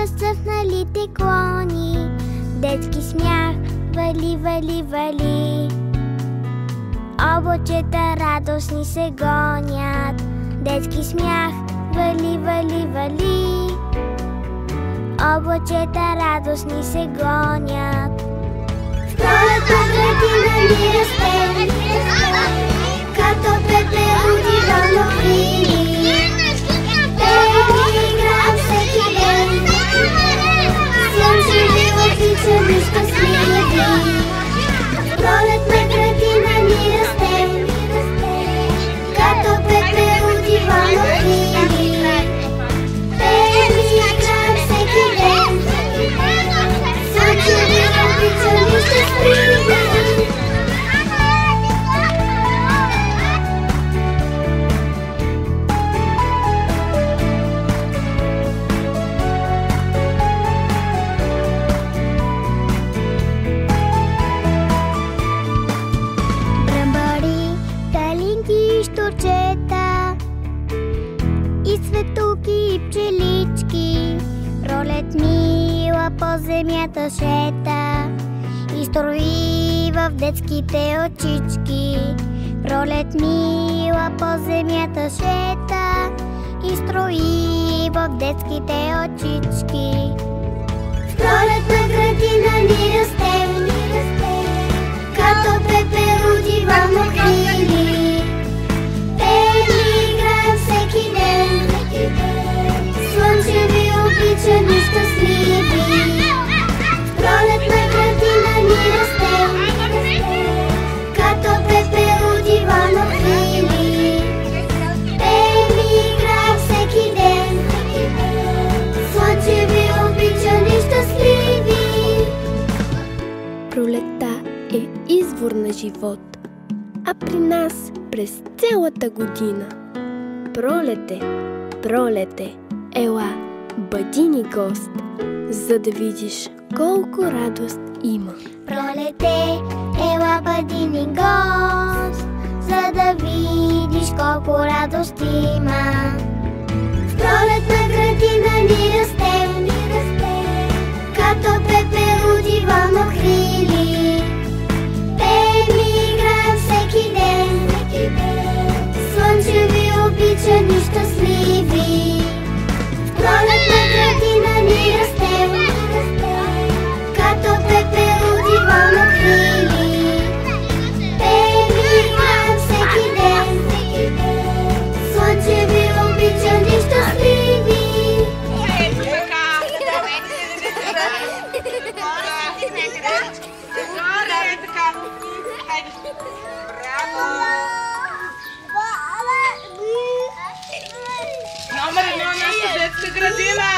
разцъфналите клони. Детски смях, вали, вали, вали. Облачета радостни се гонят. Детски смях, вали, вали, вали. Облачета радостни се гонят. В пролетна градина ни растем, като пеперуди вълнокрили. Пеем и играем всеки ден, слънчеви, обичани, щастливи. В пролетна градина ни растем, като пеперуди вълнокрили. Пеем и играем всеки ден, слънчеви, обичани, щастливи. И цветулки, и пчелички, пролет мила по земята шета и строи в детските очички. Пролет мила по земята шета и строи в детските очички. В пролетна градина ни растем, като пеперуди вълнокрили. Слънчеви, обичани, щастливи. В пролетна градина ни растем, като пеперуди вълнокрили. Пеем и играем всеки ден, слънчеви, обичани, щастливи. Пролетта е извор на живот, а при нас през цялата година. Пролете, пролете, ела, бъди ни гост, за да видиш колко радост има. Пролете, ела, бъди ни гост, за да видиш колко радост има. В пролетна градина ни растем, като пеперуди вълнокрили. Пеем и играем всеки ден, слънчеви, обичани, щастливи. В пролетна градина ни растем, като пеперуди вълнокрили. Пеем и играем всеки ден, слънчеви, обичани, щастливи. Номер 1 на детска градина!